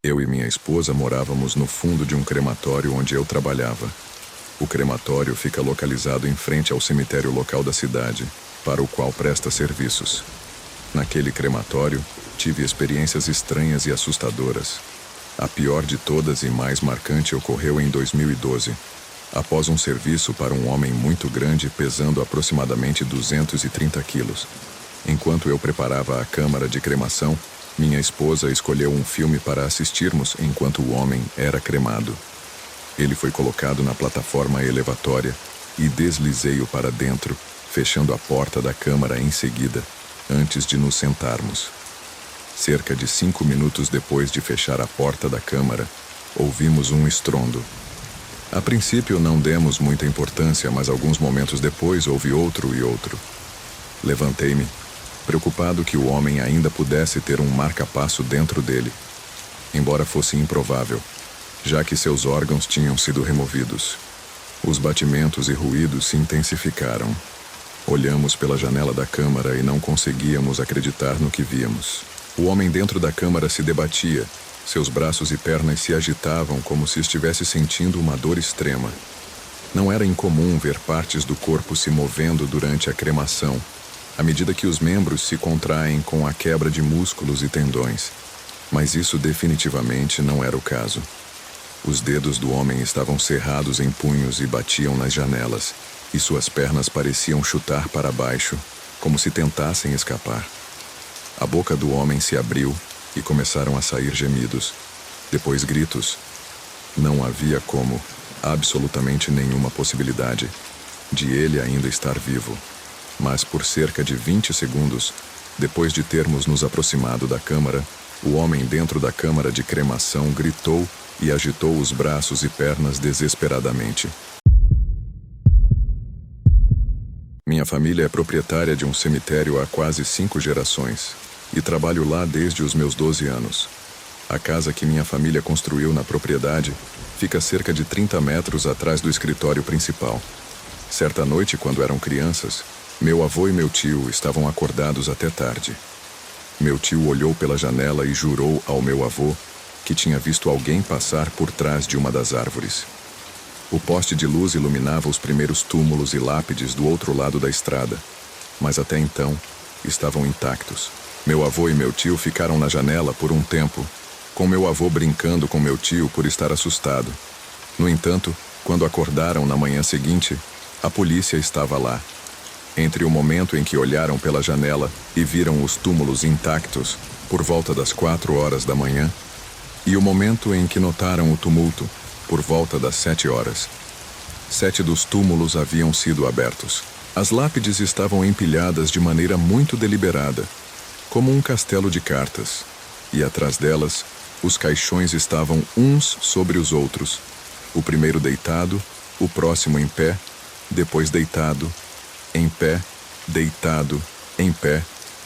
Eu e minha esposa morávamos no fundo de um crematório onde eu trabalhava. O crematório fica localizado em frente ao cemitério local da cidade, para o qual presta serviços. Naquele crematório, tive experiências estranhas e assustadoras. A pior de todas e mais marcante ocorreu em 2012, após um serviço para um homem muito grande pesando aproximadamente 230 quilos. Enquanto eu preparava a câmara de cremação, minha esposa escolheu um filme para assistirmos enquanto o homem era cremado. Ele foi colocado na plataforma elevatória e deslizei-o para dentro, fechando a porta da câmara em seguida, antes de nos sentarmos. Cerca de 5 minutos depois de fechar a porta da câmara, ouvimos um estrondo. A princípio não demos muita importância, mas alguns momentos depois houve outro e outro. Levantei-me, preocupado que o homem ainda pudesse ter um marca-passo dentro dele, embora fosse improvável, já que seus órgãos tinham sido removidos. Os batimentos e ruídos se intensificaram. Olhamos pela janela da câmara e não conseguíamos acreditar no que víamos. O homem dentro da câmara se debatia. Seus braços e pernas se agitavam como se estivesse sentindo uma dor extrema. Não era incomum ver partes do corpo se movendo durante a cremação, à medida que os membros se contraem com a quebra de músculos e tendões. Mas isso definitivamente não era o caso. Os dedos do homem estavam cerrados em punhos e batiam nas janelas, e suas pernas pareciam chutar para baixo, como se tentassem escapar. A boca do homem se abriu e começaram a sair gemidos, depois gritos. Não havia absolutamente nenhuma possibilidade, de ele ainda estar vivo. Mas por cerca de 20 segundos, depois de termos nos aproximado da câmara, o homem dentro da câmara de cremação gritou e agitou os braços e pernas desesperadamente. Minha família é proprietária de um cemitério há quase 5 gerações e trabalho lá desde os meus 12 anos. A casa que minha família construiu na propriedade fica a cerca de 30 metros atrás do escritório principal. Certa noite, quando eram crianças, meu avô e meu tio estavam acordados até tarde. Meu tio olhou pela janela e jurou ao meu avô que tinha visto alguém passar por trás de uma das árvores. O poste de luz iluminava os primeiros túmulos e lápides do outro lado da estrada, mas até então estavam intactos. Meu avô e meu tio ficaram na janela por um tempo, com meu avô brincando com meu tio por estar assustado. No entanto, quando acordaram na manhã seguinte, a polícia estava lá. Entre o momento em que olharam pela janela e viram os túmulos intactos, por volta das 4 horas da manhã, e o momento em que notaram o tumulto, por volta das 7 horas. 7 dos túmulos haviam sido abertos. As lápides estavam empilhadas de maneira muito deliberada, como um castelo de cartas, e atrás delas, os caixões estavam uns sobre os outros, o primeiro deitado, o próximo em pé, depois deitado, em pé,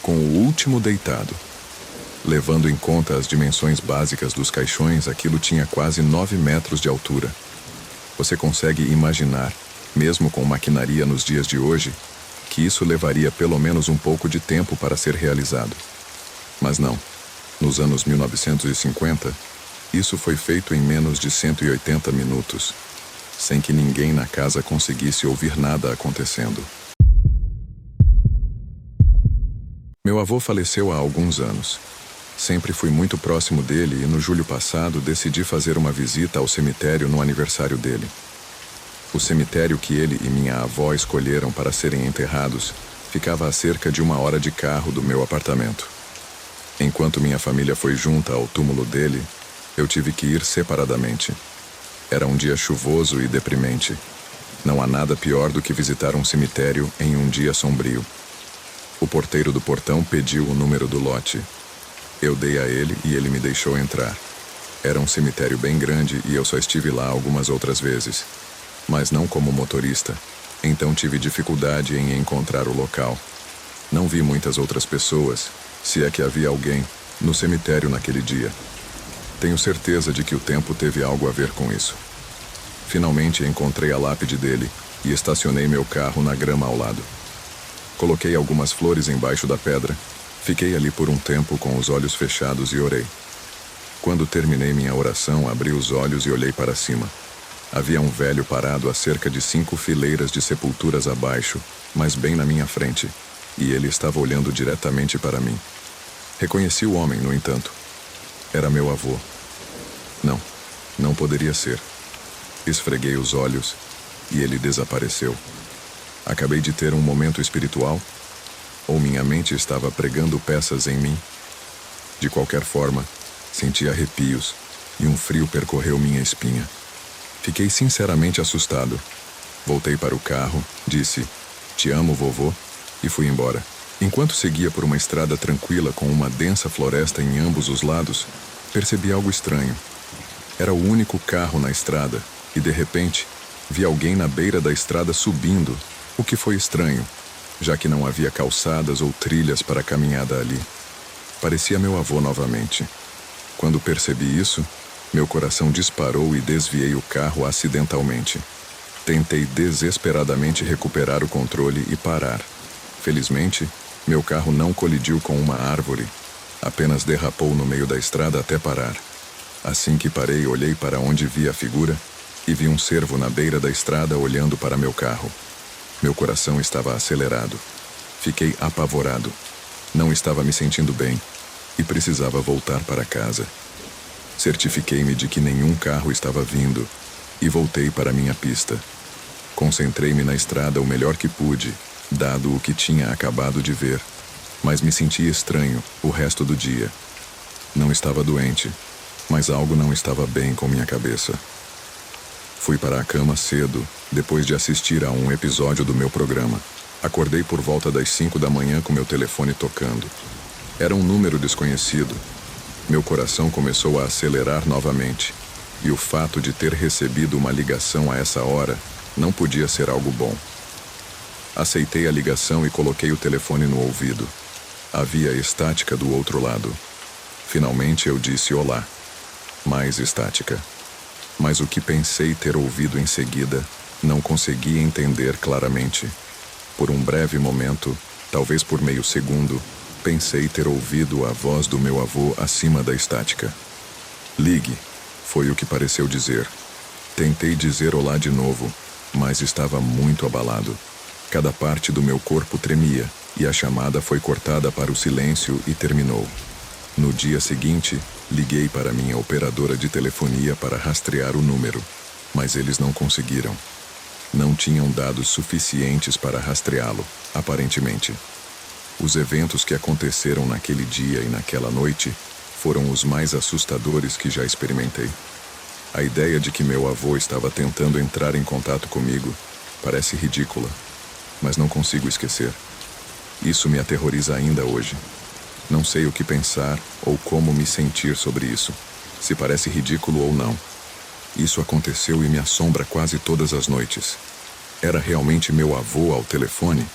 com o último deitado. Levando em conta as dimensões básicas dos caixões, aquilo tinha quase 9 metros de altura. Você consegue imaginar, mesmo com maquinaria nos dias de hoje, que isso levaria pelo menos um pouco de tempo para ser realizado. Mas não. Nos anos 1950, isso foi feito em menos de 180 minutos, sem que ninguém na casa conseguisse ouvir nada acontecendo. Meu avô faleceu há alguns anos. Sempre fui muito próximo dele e no julho passado decidi fazer uma visita ao cemitério no aniversário dele. O cemitério que ele e minha avó escolheram para serem enterrados ficava a cerca de 1 hora de carro do meu apartamento. Enquanto minha família foi junta ao túmulo dele, eu tive que ir separadamente. Era um dia chuvoso e deprimente. Não há nada pior do que visitar um cemitério em um dia sombrio. O porteiro do portão pediu o número do lote. Eu dei a ele e ele me deixou entrar. Era um cemitério bem grande e eu só estive lá algumas outras vezes, mas não como motorista, então tive dificuldade em encontrar o local. Não vi muitas outras pessoas, se é que havia alguém, no cemitério naquele dia. Tenho certeza de que o tempo teve algo a ver com isso. Finalmente encontrei a lápide dele e estacionei meu carro na grama ao lado. Coloquei algumas flores embaixo da pedra. Fiquei ali por um tempo com os olhos fechados e orei. Quando terminei minha oração, abri os olhos e olhei para cima. Havia um velho parado a cerca de 5 fileiras de sepulturas abaixo, mas bem na minha frente, e ele estava olhando diretamente para mim. Reconheci o homem, no entanto. Era meu avô. Não, não poderia ser. Esfreguei os olhos e ele desapareceu. Acabei de ter um momento espiritual? Ou minha mente estava pregando peças em mim? De qualquer forma, senti arrepios e um frio percorreu minha espinha. Fiquei sinceramente assustado. Voltei para o carro, disse, "Te amo, vovô", e fui embora. Enquanto seguia por uma estrada tranquila com uma densa floresta em ambos os lados, percebi algo estranho. Era o único carro na estrada e, de repente, vi alguém na beira da estrada subindo, o que foi estranho, já que não havia calçadas ou trilhas para a caminhada ali. Parecia meu avô novamente. Quando percebi isso, meu coração disparou e desviei o carro acidentalmente. Tentei desesperadamente recuperar o controle e parar. Felizmente, meu carro não colidiu com uma árvore, apenas derrapou no meio da estrada até parar. Assim que parei, olhei para onde vi a figura e vi um cervo na beira da estrada olhando para meu carro. Meu coração estava acelerado. Fiquei apavorado. Não estava me sentindo bem e precisava voltar para casa. Certifiquei-me de que nenhum carro estava vindo e voltei para minha pista. Concentrei-me na estrada o melhor que pude, dado o que tinha acabado de ver, mas me senti estranho o resto do dia. Não estava doente, mas algo não estava bem com minha cabeça. Fui para a cama cedo, depois de assistir a um episódio do meu programa. Acordei por volta das 5 da manhã com meu telefone tocando. Era um número desconhecido. Meu coração começou a acelerar novamente, e o fato de ter recebido uma ligação a essa hora não podia ser algo bom. Aceitei a ligação e coloquei o telefone no ouvido. Havia estática do outro lado. Finalmente eu disse olá. Mais estática. Mas o que pensei ter ouvido em seguida, não consegui entender claramente. Por um breve momento, talvez por meio segundo, pensei ter ouvido a voz do meu avô acima da estática. "Ligue", foi o que pareceu dizer. Tentei dizer olá de novo, mas estava muito abalado. Cada parte do meu corpo tremia, e a chamada foi cortada para o silêncio e terminou. No dia seguinte, liguei para minha operadora de telefonia para rastrear o número, mas eles não conseguiram. Não tinham dados suficientes para rastreá-lo, aparentemente. Os eventos que aconteceram naquele dia e naquela noite foram os mais assustadores que já experimentei. A ideia de que meu avô estava tentando entrar em contato comigo parece ridícula, mas não consigo esquecer. Isso me aterroriza ainda hoje. Não sei o que pensar ou como me sentir sobre isso, se parece ridículo ou não. Isso aconteceu e me assombra quase todas as noites. Era realmente meu avô ao telefone?